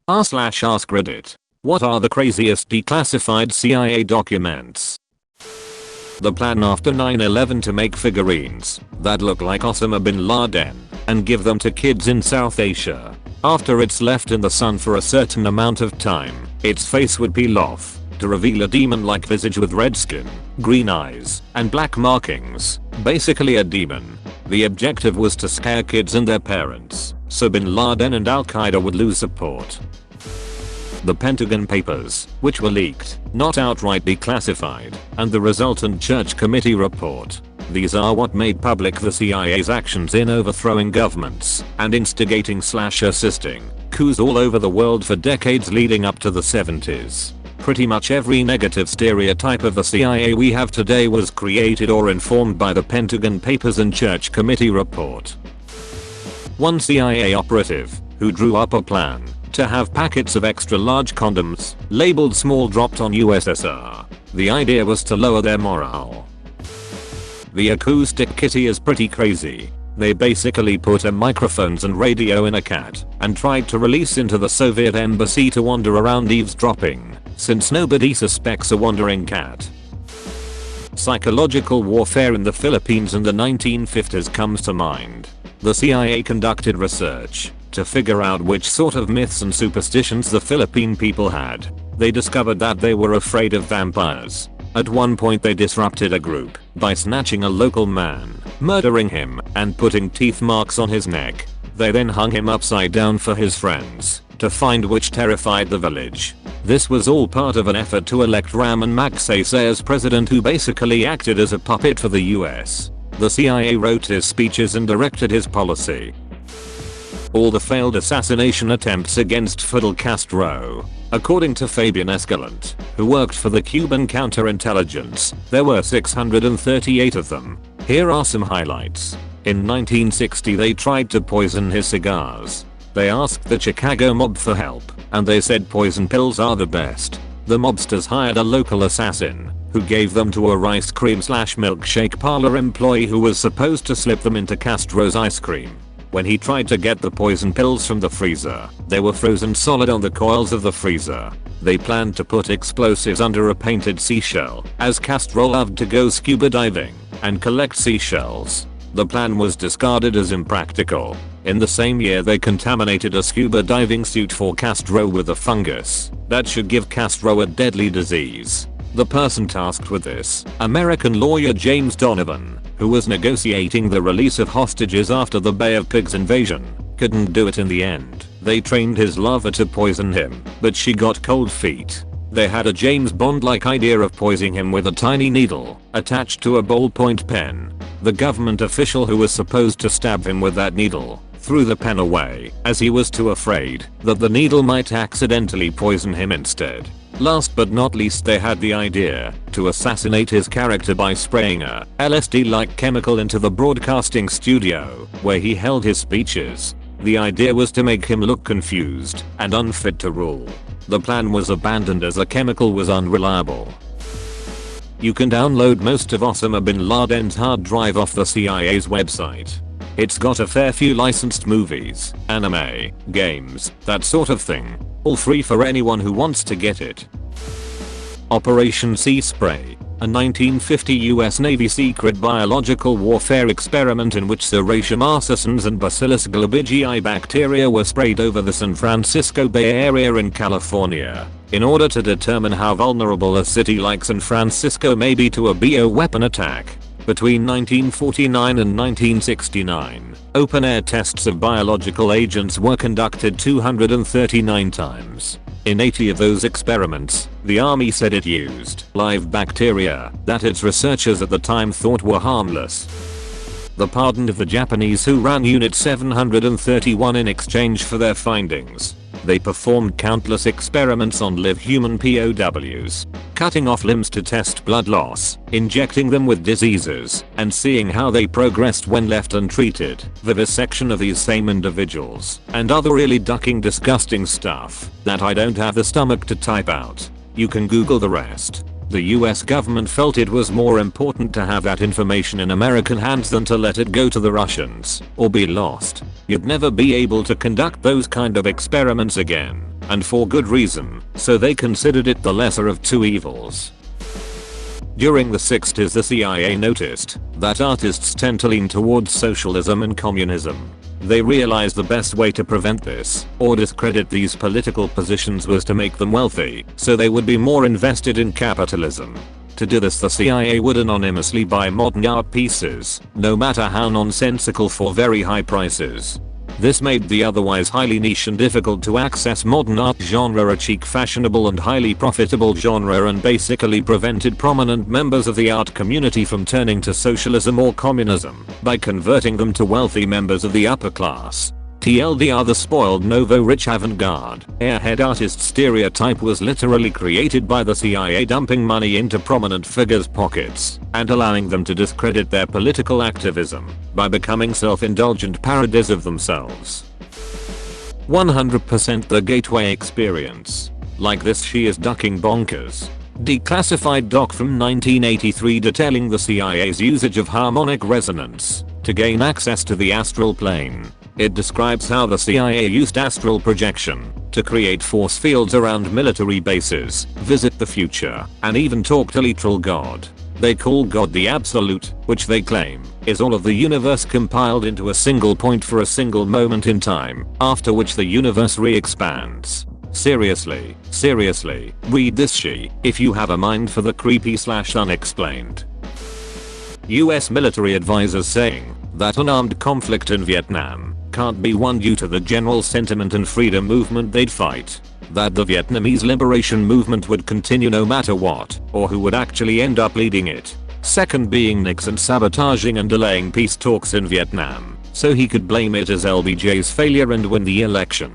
r/AskReddit. What are the craziest declassified CIA documents? The plan after 9/11 to make figurines that look like Osama bin Laden and give them to kids in South Asia. After it's left in the sun for a certain amount of time, its face would peel off to reveal a demon-like visage with red skin, green eyes, and black markings. Basically a demon. The objective was to scare kids and their parents, so bin Laden and Al-Qaeda would lose support. The Pentagon Papers, which were leaked, not outright declassified, and the resultant Church Committee report. These are what made public the CIA's actions in overthrowing governments and instigating/assisting coups all over the world for decades leading up to the 70s. Pretty much every negative stereotype of the CIA we have today was created or informed by the Pentagon Papers and Church Committee report. One CIA operative, who drew up a plan to have packets of extra large condoms, labeled small, dropped on USSR. The idea was to lower their morale. The acoustic kitty is pretty crazy. They basically put a microphones and radio in a cat and tried to release into the Soviet embassy to wander around eavesdropping, since nobody suspects a wandering cat. Psychological warfare in the Philippines in the 1950s comes to mind. The CIA conducted research to figure out which sort of myths and superstitions the Philippine people had. They discovered that they were afraid of vampires. At one point they disrupted a group by snatching a local man, murdering him, and putting teeth marks on his neck. They then hung him upside down for his friends to find which terrified the village. This was all part of an effort to elect Ramon Magsaysay as president, who basically acted as a puppet for the US. The CIA wrote his speeches and directed his policy. All the failed assassination attempts against Fidel Castro. According to Fabian Escalante, who worked for the Cuban counterintelligence, there were 638 of them. Here are some highlights. In 1960 they tried to poison his cigars. They asked the Chicago mob for help, and they said poison pills are the best. The mobsters hired a local assassin, who gave them to a ice cream/milkshake parlor employee who was supposed to slip them into Castro's ice cream. When he tried to get the poison pills from the freezer, they were frozen solid on the coils of the freezer. They planned to put explosives under a painted seashell, as Castro loved to go scuba diving and collect seashells. The plan was discarded as impractical. In the same year they contaminated a scuba diving suit for Castro with a fungus that should give Castro a deadly disease. The person tasked with this, American lawyer James Donovan, who was negotiating the release of hostages after the Bay of Pigs invasion, couldn't do it in the end. They trained his lover to poison him, but she got cold feet. They had a James Bond-like idea of poisoning him with a tiny needle attached to a ballpoint pen. The government official who was supposed to stab him with that needle threw the pen away, as he was too afraid that the needle might accidentally poison him instead. Last but not least, they had the idea to assassinate his character by spraying a LSD-like chemical into the broadcasting studio where he held his speeches. The idea was to make him look confused and unfit to rule. The plan was abandoned as the chemical was unreliable. You can download most of Osama bin Laden's hard drive off the CIA's website. It's got a fair few licensed movies, anime, games, that sort of thing. All free for anyone who wants to get it. Operation Sea Spray, a 1950 US Navy secret biological warfare experiment in which Serratia marcescens and Bacillus globigii bacteria were sprayed over the San Francisco Bay Area in California, in order to determine how vulnerable a city like San Francisco may be to a bioweapon attack. Between 1949 and 1969, open-air tests of biological agents were conducted 239 times. In 80 of those experiments, the army said it used live bacteria that its researchers at the time thought were harmless. The pardon of the Japanese who ran Unit 731 in exchange for their findings. They performed countless experiments on live human POWs, cutting off limbs to test blood loss, injecting them with diseases, and seeing how they progressed when left untreated, vivisection of these same individuals, and other really disgusting stuff that I don't have the stomach to type out. You can Google the rest. The US government felt it was more important to have that information in American hands than to let it go to the Russians or be lost. You'd never be able to conduct those kind of experiments again. and for good reason, so they considered it the lesser of two evils. During the 60s the CIA noticed that artists tend to lean towards socialism and communism. They realized the best way to prevent this, or discredit these political positions, was to make them wealthy, so they would be more invested in capitalism. To do this the CIA would anonymously buy modern art pieces, no matter how nonsensical, for very high prices. This made the otherwise highly niche and difficult to access modern art genre a chic, fashionable and highly profitable genre, and basically prevented prominent members of the art community from turning to socialism or communism by converting them to wealthy members of the upper class. TLDR, the spoiled novo-rich avant-garde, airhead artist stereotype was literally created by the CIA dumping money into prominent figures' pockets and allowing them to discredit their political activism by becoming self-indulgent parodies of themselves. 100% the gateway experience. Like this she is ducking bonkers. Declassified doc from 1983 detailing the CIA's usage of harmonic resonance to gain access to the astral plane. It describes how the CIA used astral projection to create force fields around military bases, visit the future, and even talk to literal God. They call God the Absolute, which they claim is all of the universe compiled into a single point for a single moment in time, after which the universe re-expands. Seriously, read this shit if you have a mind for the creepy/unexplained. US military advisors saying that an armed conflict in Vietnam can't be won due to the general sentiment and freedom movement they'd fight. That the Vietnamese liberation movement would continue no matter what, or who would actually end up leading it. Second being Nixon sabotaging and delaying peace talks in Vietnam, so he could blame it as LBJ's failure and win the election.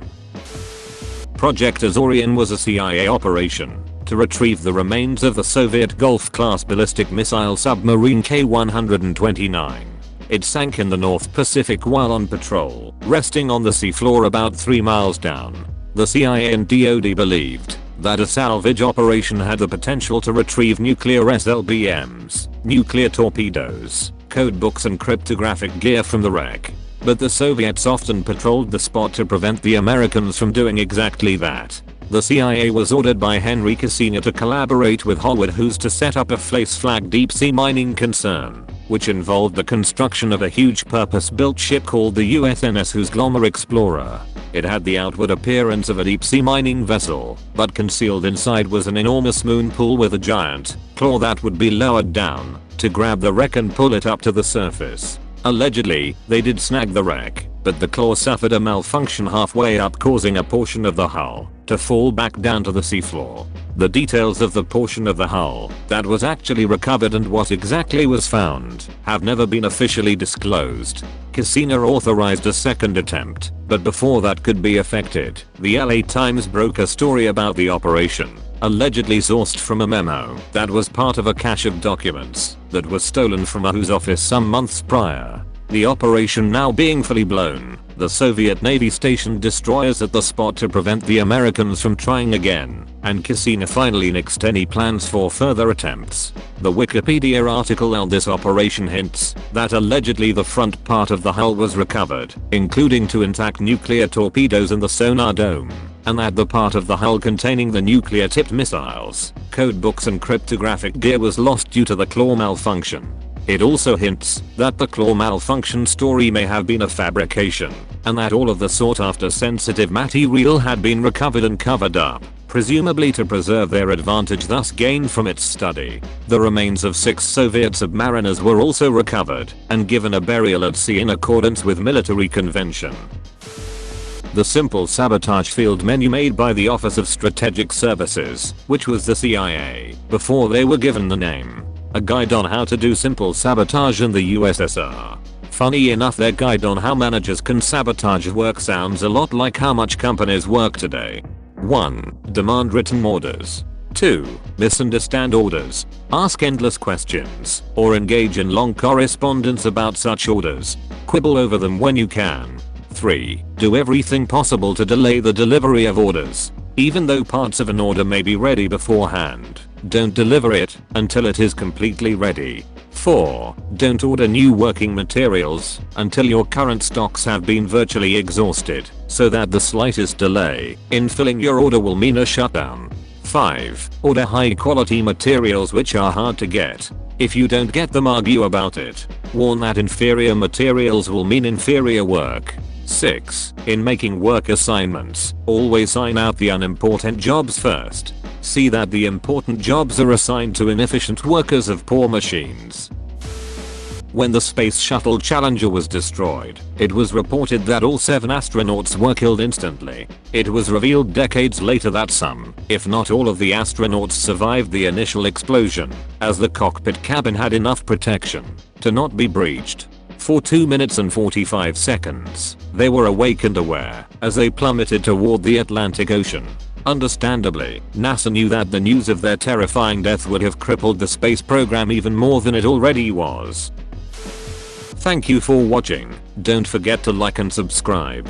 Project Azorian was a CIA operation to retrieve the remains of the Soviet Gulf-class ballistic missile submarine K-129. It sank in the North Pacific while on patrol, resting on the seafloor about 3 miles down. The CIA and DoD believed that a salvage operation had the potential to retrieve nuclear SLBMs, nuclear torpedoes, codebooks and cryptographic gear from the wreck. But the Soviets often patrolled the spot to prevent the Americans from doing exactly that. The CIA was ordered by Henry Kissinger to collaborate with Howard Hughes to set up a FLACE deep sea mining concern, which involved the construction of a huge purpose-built ship called the USNS Hughes Glomar Explorer. It had the outward appearance of a deep sea mining vessel, but concealed inside was an enormous moon pool with a giant claw that would be lowered down to grab the wreck and pull it up to the surface. Allegedly, they did snag the wreck, but the claw suffered a malfunction halfway up, causing a portion of the hull to fall back down to the seafloor. The details of the portion of the hull that was actually recovered and what exactly was found have never been officially disclosed. Kissinger authorized a second attempt, but before that could be effected, the LA Times broke a story about the operation, allegedly sourced from a memo that was part of a cache of documents that was stolen from a Hughes office some months prior. The operation now being fully blown, the Soviet Navy stationed destroyers at the spot to prevent the Americans from trying again, and Kissinger finally nixed any plans for further attempts. The Wikipedia article on this operation hints that allegedly the front part of the hull was recovered, including 2 intact nuclear torpedoes and the sonar dome, and that the part of the hull containing the nuclear-tipped missiles, codebooks and cryptographic gear was lost due to the claw malfunction. It also hints that the claw malfunction story may have been a fabrication, and that all of the sought-after sensitive material had been recovered and covered up, presumably to preserve their advantage thus gained from its study. The remains of 6 Soviet submariners were also recovered and given a burial at sea in accordance with military convention. The simple sabotage field menu made by the Office of Strategic Services, which was the CIA, before they were given the name. A guide on how to do simple sabotage in the USSR. Funny enough, their guide on how managers can sabotage work sounds a lot like how much companies work today. 1. Demand written orders. 2. Misunderstand orders. Ask endless questions, or engage in long correspondence about such orders. Quibble over them when you can. 3. Do everything possible to delay the delivery of orders, even though parts of an order may be ready beforehand. Don't deliver it until it is completely ready. 4. Don't order new working materials until your current stocks have been virtually exhausted, so that the slightest delay in filling your order will mean a shutdown. 5. Order high quality materials which are hard to get. If you don't get them, argue about it. Warn that inferior materials will mean inferior work. 6. In making work assignments, always sign out the unimportant jobs first. See that the important jobs are assigned to inefficient workers of poor machines. When the Space Shuttle Challenger was destroyed, it was reported that all 7 astronauts were killed instantly. It was revealed decades later that some, if not all of the astronauts survived the initial explosion, as the cockpit cabin had enough protection to not be breached. For 2 minutes and 45 seconds, they were awake and aware as they plummeted toward the Atlantic Ocean. Understandably, NASA knew that the news of their terrifying death would have crippled the space program even more than it already was. Thank you for watching. Don't forget to like and subscribe.